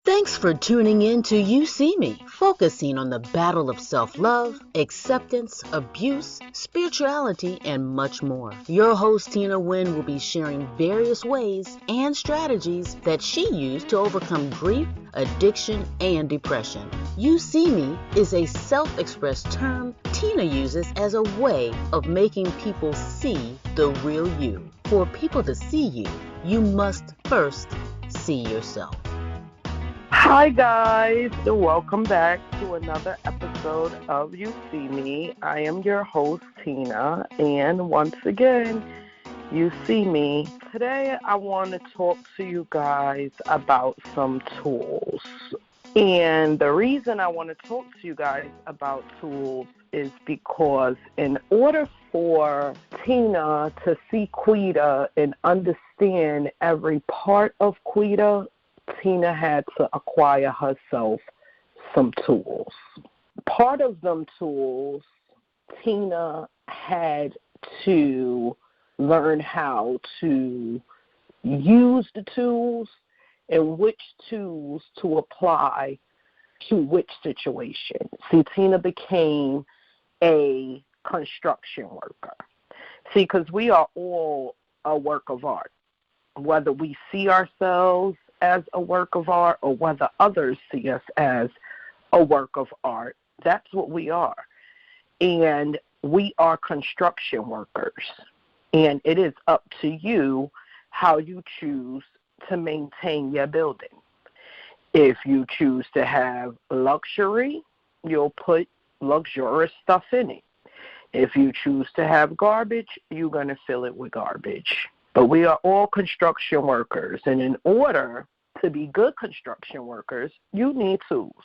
Thanks for tuning in to You See Me, focusing on the battle of self-love, acceptance, abuse, spirituality, and much more. Your host, Tina Wynn, will be sharing various ways and strategies that she used to overcome grief, addiction, and depression. You See Me is a self-expressed term Tina uses as a way of making people see the real you. For people to see you, you must first see yourself. Hi guys, welcome back to another episode of You See Me. I am your host Tina, and once again, you see me. Today I want to talk to you guys about some tools. And the reason I want to talk to you guys about tools is because in order for Tina to see Quita and understand every part of Quita, Tina had to acquire herself some tools. Part of them tools, Tina had to learn how to use the tools and which tools to apply to which situation. See, Tina became a construction worker. See, because we are all a work of art, whether we see ourselves as a work of art or whether others see us as a work of art. That's what we are. And we are construction workers. And it is up to you how you choose to maintain your building. If you choose to have luxury, you'll put luxurious stuff in it. If you choose to have garbage, you're going to fill it with garbage. But we are all construction workers, and in order to be good construction workers, you need tools.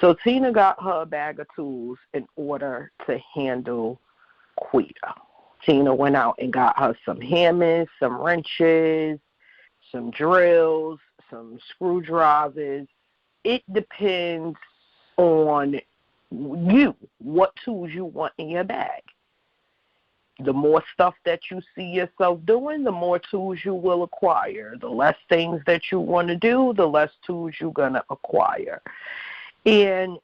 So Tina got her a bag of tools in order to handle Quita. Tina went out and got her some hammers, some wrenches, some drills, some screwdrivers. It depends on you, what tools you want in your bag. The more stuff that you see yourself doing, the more tools you will acquire. The less things that you want to do, the less tools you're going to acquire. And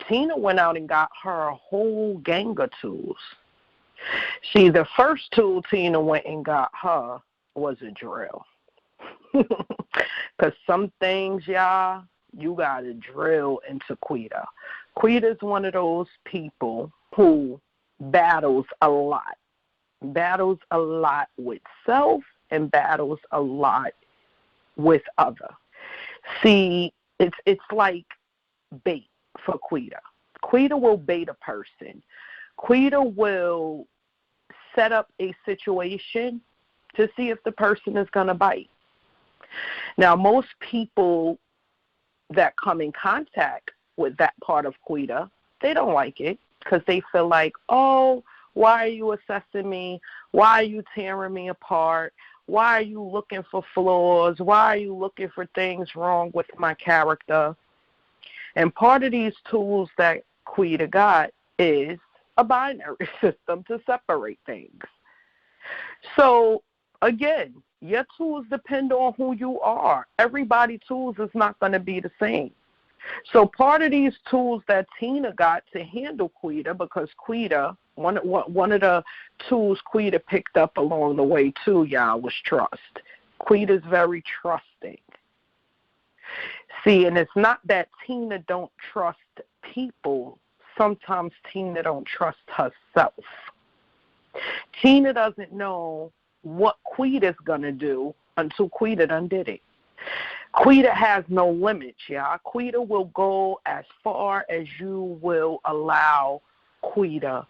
Tina went out and got her a whole gang of tools. See, the first tool Tina went and got her was a drill. Because some things, y'all, you got to drill into Quita. Quita's one of those people who battles a lot with self and battles a lot with other. See, it's like bait for Quita. Quita will bait a person. Quita will set up a situation to see if the person is going to bite. Now, most people that come in contact with that part of Quita, they don't like it. Because they feel like, oh, why are you assessing me? Why are you tearing me apart? Why are you looking for flaws? Why are you looking for things wrong with my character? And part of these tools that Quita got is a binary system to separate things. So, again, your tools depend on who you are. Everybody's tools is not going to be the same. So part of these tools that Tina got to handle Quita, because Quita, one of the tools Quita picked up along the way too, y'all, was trust. Quita's very trusting. See, and it's not that Tina don't trust people. Sometimes Tina don't trust herself. Tina doesn't know what Quita's going to do until Quita done did it. Quita has no limits, y'all. Quita will go as far as you will allow Quita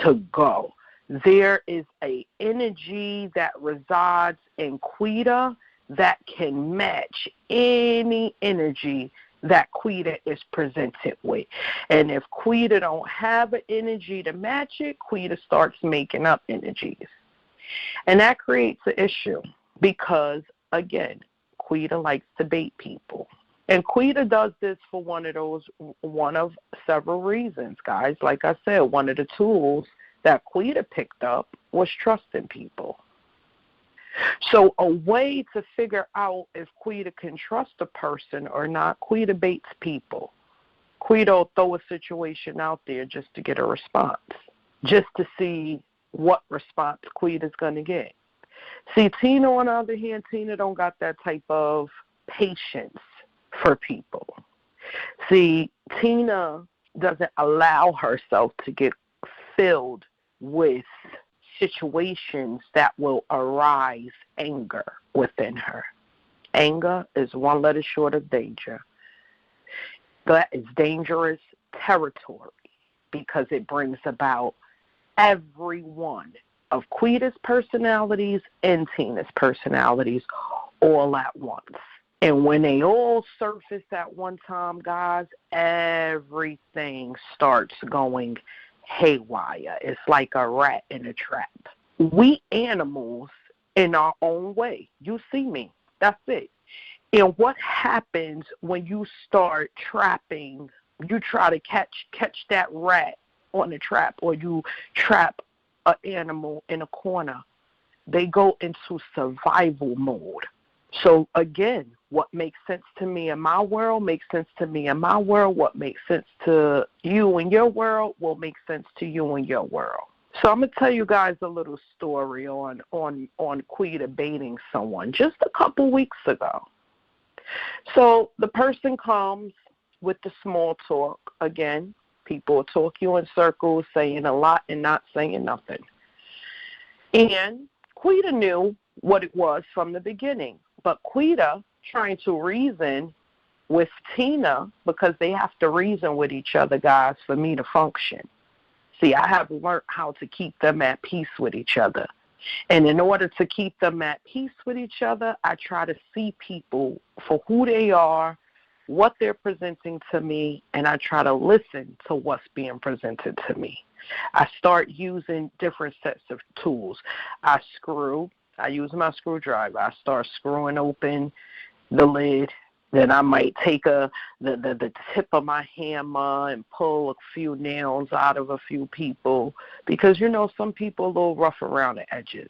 to go. There is an energy that resides in Quita that can match any energy that Quita is presented with. And if Quita don't have an energy to match it, Quita starts making up energies. And that creates an issue because, again, Quita likes to bait people. And Quita does this for one of several reasons, guys. Like I said, one of the tools that Quita picked up was trusting people. So a way to figure out if Quita can trust a person or not, Quita baits people. Quita will throw a situation out there just to get a response, just to see what response Quita's going to get. See, Tina, on the other hand, Tina don't got that type of patience for people. See, Tina doesn't allow herself to get filled with situations that will arise anger within her. Anger is one letter short of danger. That is dangerous territory because it brings about every one of Quita's personalities and Tina's personalities all at once. And when they all surface at one time, guys, everything starts going haywire. It's like a rat in a trap. We animals in our own way. You see me. That's it. And what happens when you start trapping, you try to catch that rat on a trap, or you trap an animal in a corner, they go into survival mode. So again, what makes sense to me in my world makes sense to me in my world. What makes sense to you in your world will make sense to you in your world. So I'm going to tell you guys a little story on Quita baiting someone just a couple weeks ago. So the person comes with the small talk. Again, people talk you in circles, saying a lot and not saying nothing. And Quita knew what it was from the beginning. But Quita, trying to reason with Tina, because they have to reason with each other, guys, for me to function. See, I have learned how to keep them at peace with each other. And in order to keep them at peace with each other, I try to see people for who they are, what they're presenting to me, and I try to listen to what's being presented to me. I start using different sets of tools. I use my screwdriver. I start screwing open the lid. Then I might take the tip of my hammer and pull a few nails out of a few people, because, some people are a little rough around the edges.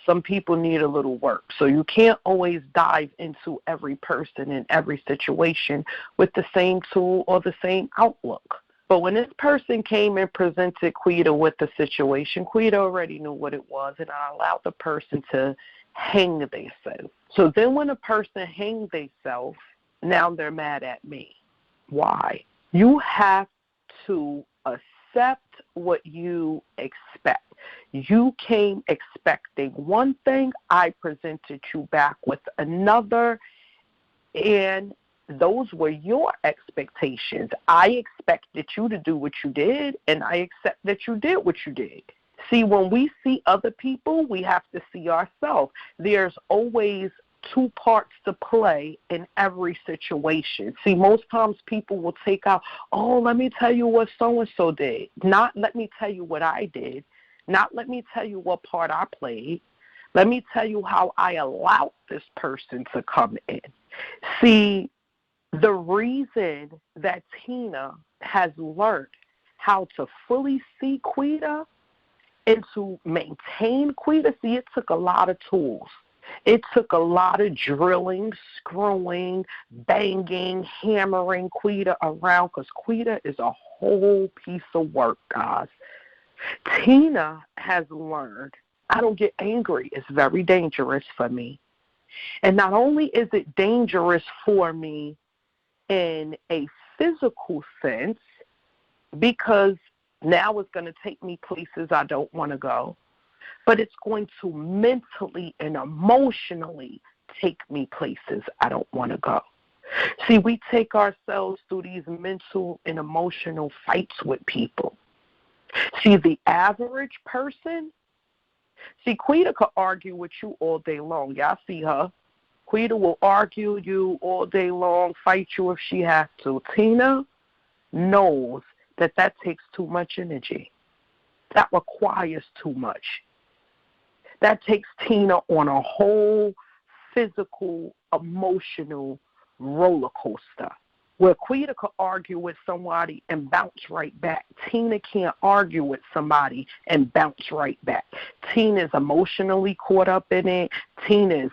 Some people need a little work. So you can't always dive into every person in every situation with the same tool or the same outlook. But when this person came and presented Quita with the situation, Quita already knew what it was, and I allowed the person to hang themselves. So then when a person hangs themselves, now they're mad at me. Why? You have to accept what you expect. You came expecting one thing, I presented you back with another, and those were your expectations. I expected you to do what you did, and I accept that you did what you did. See, when we see other people, we have to see ourselves. There's always two parts to play in every situation. See, most times people will take out, let me tell you what so-and-so did. Not let me tell you what I did. Not let me tell you what part I played. Let me tell you how I allowed this person to come in. See, the reason that Tina has learned how to fully see Quita and to maintain Quita, see, it took a lot of tools. It took a lot of drilling, screwing, banging, hammering Quita around, because Quita is a whole piece of work, guys. Tina has learned, I don't get angry. It's very dangerous for me. And not only is it dangerous for me in a physical sense, because now it's going to take me places I don't want to go, but it's going to mentally and emotionally take me places I don't want to go. See, we take ourselves through these mental and emotional fights with people. See, the average person, Quita could argue with you all day long. Y'all see her. Quita will argue you all day long, fight you if she has to. Tina knows that takes too much energy. That requires too much. That takes Tina on a whole physical, emotional roller coaster. Where Quita could argue with somebody and bounce right back, Tina can't argue with somebody and bounce right back. Tina's emotionally caught up in it. Tina's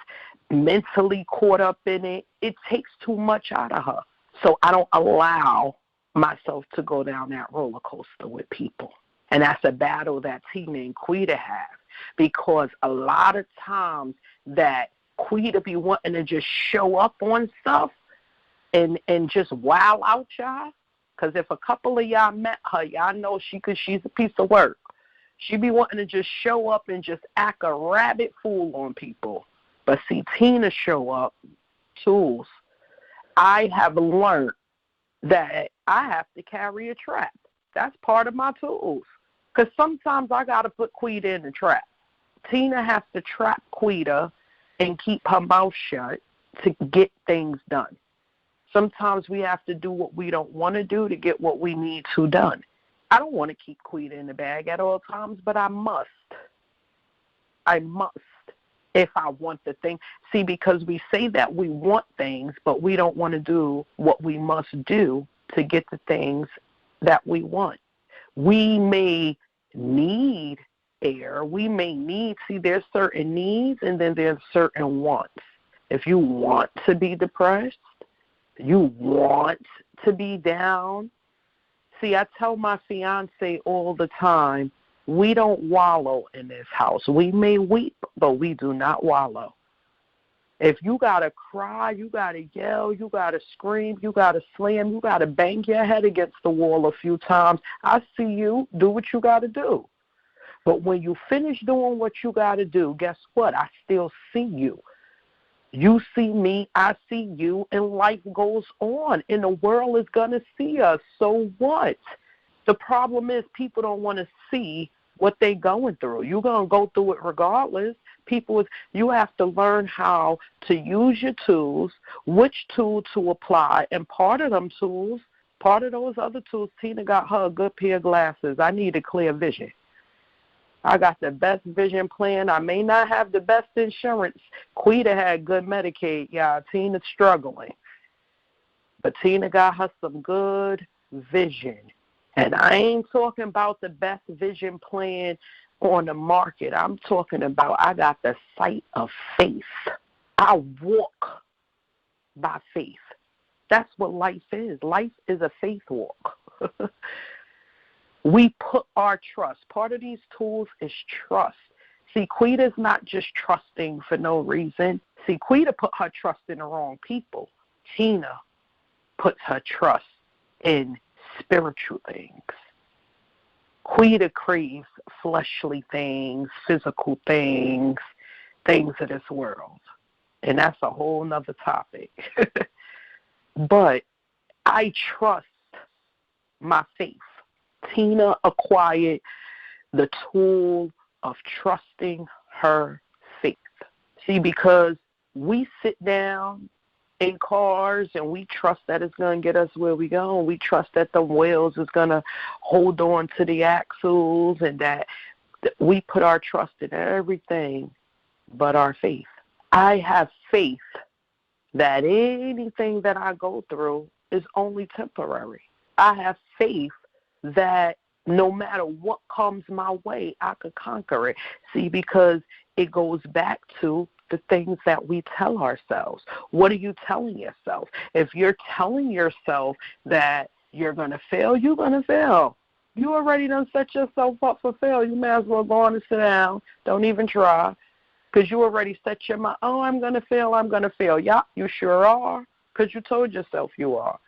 mentally caught up in it. It takes too much out of her. So I don't allow myself to go down that roller coaster with people. And that's a battle that Tina and Quita have, because a lot of times that Quita be wanting to just show up on stuff and just wow out y'all. Because if a couple of y'all met her, y'all know she's a piece of work. She be wanting to just show up and just act a rabbit fool on people. But see, Tina show up, tools. I have learned that I have to carry a trap. That's part of my tools. Because sometimes I got to put Quita in the trap. Tina has to trap Quita and keep her mouth shut to get things done. Sometimes we have to do what we don't want to do to get what we need to done. I don't want to keep Quita in the bag at all times, but I must. I must if I want the thing. See, because we say that we want things, but we don't want to do what we must do to get the things that we want. We may need air. We may need, see, there's certain needs and then there's certain wants. If you want to be depressed, you want to be down. See, I tell my fiance all the time, we don't wallow in this house. We may weep, but we do not wallow. If you got to cry, you got to yell, you got to scream, you got to slam, you got to bang your head against the wall a few times, I see you. Do what you got to do. But when you finish doing what you got to do, guess what? I still see you. You see me, I see you, and life goes on, and the world is going to see us. So what? The problem is people don't want to see what they're going through. You're going to go through it regardless. You have to learn how to use your tools, which tool to apply, and part of those other tools, Tina got her a good pair of glasses. I need a clear vision. I got the best vision plan. I may not have the best insurance. Quita had good Medicaid. Yeah, Tina's struggling. But Tina got her some good vision. And I ain't talking about the best vision plan on the market. I'm talking about I got the sight of faith. I walk by faith. That's what life is. Life is a faith walk. We put our trust. Part of these tools is trust. See, Quita's not just trusting for no reason. See, Quita put her trust in the wrong people. Tina puts her trust in spiritual things. Quita craves fleshly things, physical things, things of this world. And that's a whole nother topic. But I trust my faith. Tina acquired the tool of trusting her faith. See, because we sit down in cars and we trust that it's going to get us where we go. We trust that the wheels is going to hold on to the axles, and that we put our trust in everything but our faith. I have faith that anything that I go through is only temporary. I have faith that no matter what comes my way, I could conquer it. See, because it goes back to the things that we tell ourselves. What are you telling yourself? If you're telling yourself that you're going to fail, you're going to fail. You already done set yourself up for fail. You may as well go on and sit down. Don't even try, because you already set your mind, oh, I'm going to fail, I'm going to fail. Yeah, you sure are, because you told yourself you are.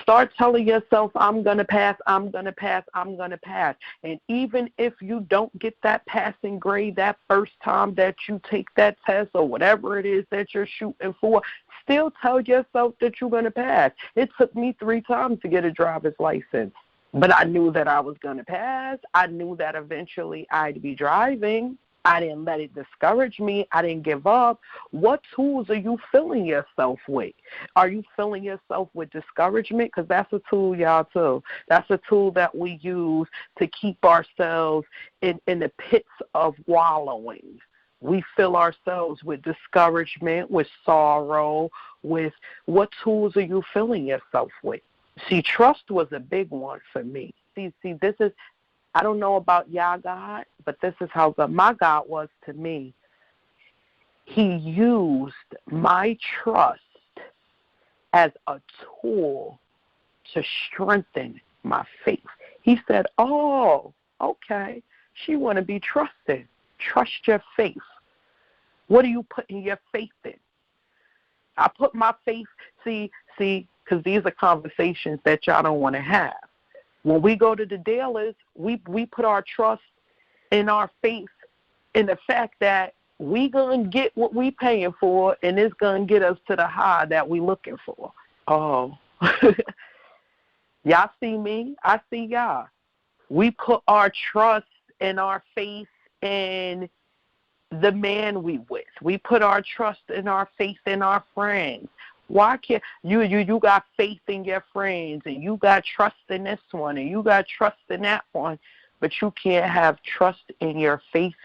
Start telling yourself, I'm going to pass, I'm going to pass, I'm going to pass. And even if you don't get that passing grade that first time that you take that test or whatever it is that you're shooting for, still tell yourself that you're going to pass. It took me 3 times to get a driver's license. But I knew that I was going to pass. I knew that eventually I'd be driving. I didn't let it discourage me. I didn't give up. What tools are you filling yourself with? Are you filling yourself with discouragement? Because that's a tool, y'all, too. That's a tool that we use to keep ourselves in the pits of wallowing. We fill ourselves with discouragement, with sorrow, with what tools are you filling yourself with? See, trust was a big one for me. See, this is, I don't know about y'all God, but this is how God, my God was to me. He used my trust as a tool to strengthen my faith. He said, oh, okay, she want to be trusted. Trust your faith. What are you putting your faith in? I put my faith, see, because these are conversations that y'all don't want to have. When we go to the dealers, we put our trust in our faith in the fact that we going to get what we paying for, and it's going to get us to the high that we looking for. Oh. Y'all see me? I see y'all. We put our trust and our faith in the man we with. We put our trust and our faith in our friends. Why can't you got faith in your friends, and you got trust in this one, and you got trust in that one, but you can't have trust in your faith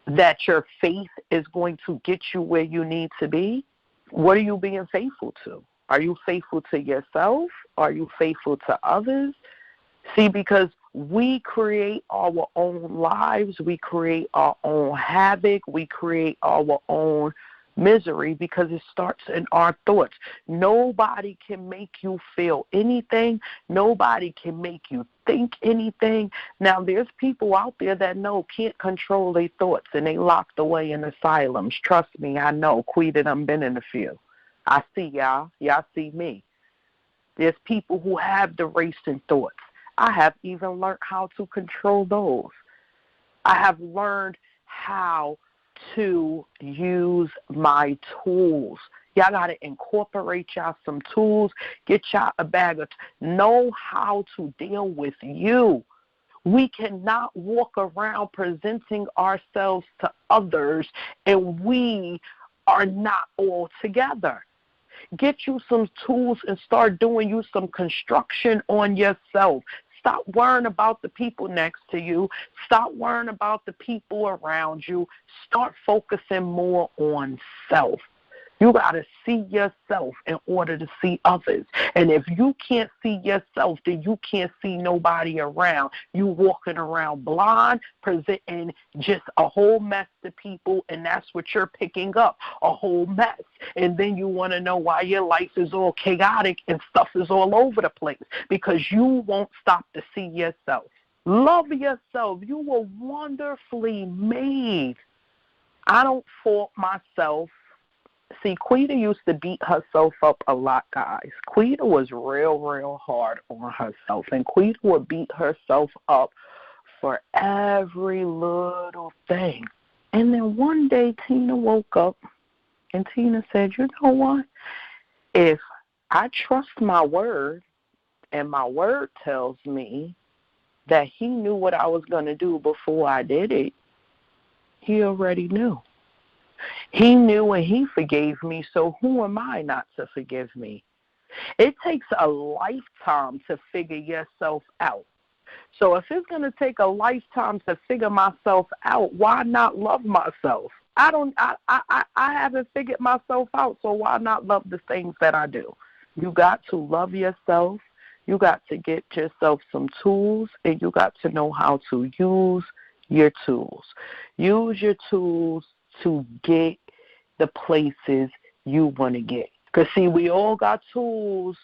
that your faith is going to get you where you need to be? What are you being faithful to? Are you faithful to yourself? Are you faithful to others? See, because we create our own lives, we create our own havoc, we create our own misery because it starts in our thoughts. Nobody can make you feel anything. Nobody can make you think anything. Now, there's people out there that can't control their thoughts, and they locked away in asylums. Trust me, I know. Quita done been in a few. I see y'all. Y'all see me. There's people who have the racing thoughts. I have even learned how to control those. I have learned how to use my tools. Y'all got to incorporate y'all some tools. Get y'all a bag of, know how to deal with you. We cannot walk around presenting ourselves to others and we are not all together. Get you some tools and start doing you some construction on yourself. Stop worrying about the people next to you. Stop worrying about the people around you. Start focusing more on self. You got to see yourself in order to see others. And if you can't see yourself, then you can't see nobody around. You walking around blind, presenting just a whole mess to people, and that's what you're picking up, a whole mess. And then you want to know why your life is all chaotic and stuff is all over the place, because you won't stop to see yourself. Love yourself. You were wonderfully made. I don't fault myself. See, Quita used to beat herself up a lot, guys. Quita was real hard on herself, and Quita would beat herself up for every little thing. And then one day Tina woke up, and Tina said, you know what? If I trust my word, and my word tells me that he knew what I was going to do before I did it, he already knew. He knew and he forgave me, so who am I not to forgive me? It takes a lifetime to figure yourself out. So if it's going to take a lifetime to figure myself out, why not love myself? I haven't figured myself out, so why not love the things that I do? You got to love yourself. You got to get yourself some tools, and you got to know how to use your tools. Use your tools to get the places you want to get. Because, see, we all got tools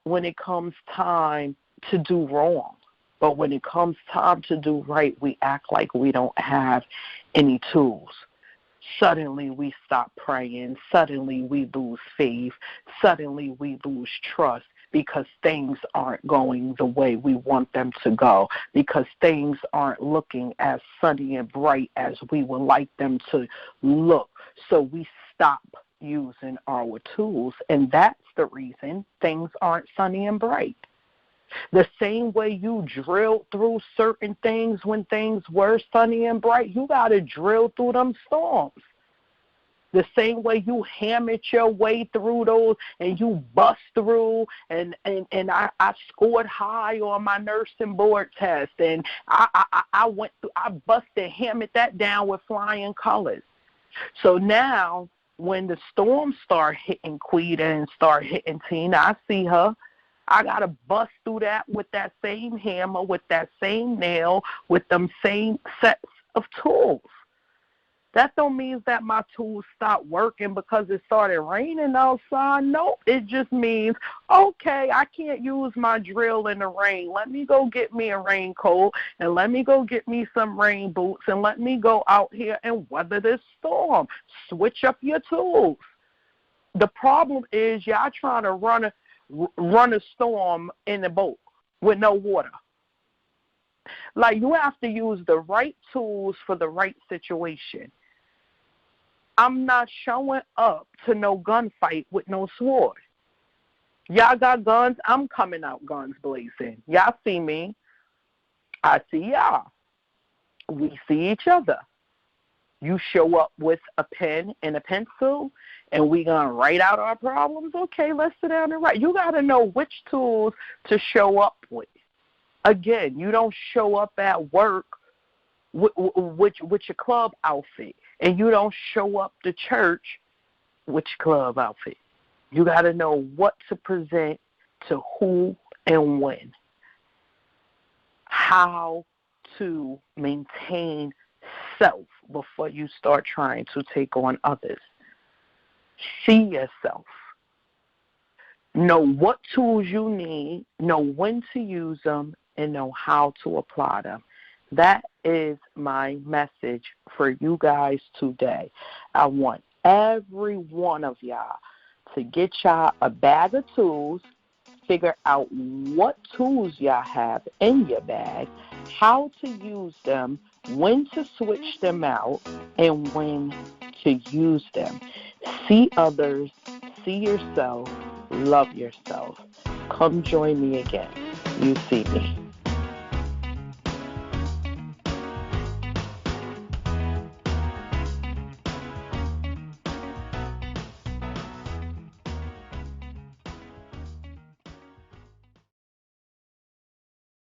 when it comes time to do wrong. But when it comes time to do right, we act like we don't have any tools. Suddenly we stop praying. Suddenly we lose faith. Suddenly we lose trust, because things aren't going the way we want them to go, because things aren't looking as sunny and bright as we would like them to look. So we stop using our tools, and that's the reason things aren't sunny and bright. The same way you drilled through certain things when things were sunny and bright, you got to drill through them storms. The same way you hammered your way through those and you bust through, and I scored high on my nursing board test, and I went through, I busted, hammered that down with flying colors. So now, when the storms start hitting Quita and start hitting Tina, I see her. I got to bust through that with that same hammer, with that same nail, with them same sets of tools. That don't mean that my tools stopped working because it started raining outside. Nope. It just means, okay, I can't use my drill in the rain. Let me go get me a raincoat, and let me go get me some rain boots, and let me go out here and weather this storm. Switch up your tools. The problem is y'all trying to run a storm in a boat with no water. Like, you have to use the right tools for the right situation. I'm not showing up to no gunfight with no sword. Y'all got guns, I'm coming out guns blazing. Y'all see me, I see y'all. We see each other. You show up with a pen and a pencil, and we gonna write out our problems? Okay, let's sit down and write. You got to know which tools to show up with. Again, you don't show up at work with your club outfit, and you don't show up to church with your club outfit. You got to know what to present to who and when. How to maintain self before you start trying to take on others. See yourself. Know what tools you need, know when to use them, and know how to apply them. That is my message for you guys today. I want every one of y'all to get y'all a bag of tools, figure out what tools y'all have in your bag, how to use them, when to switch them out, and when to use them. See others, see yourself, love yourself. Come join me again. You see me.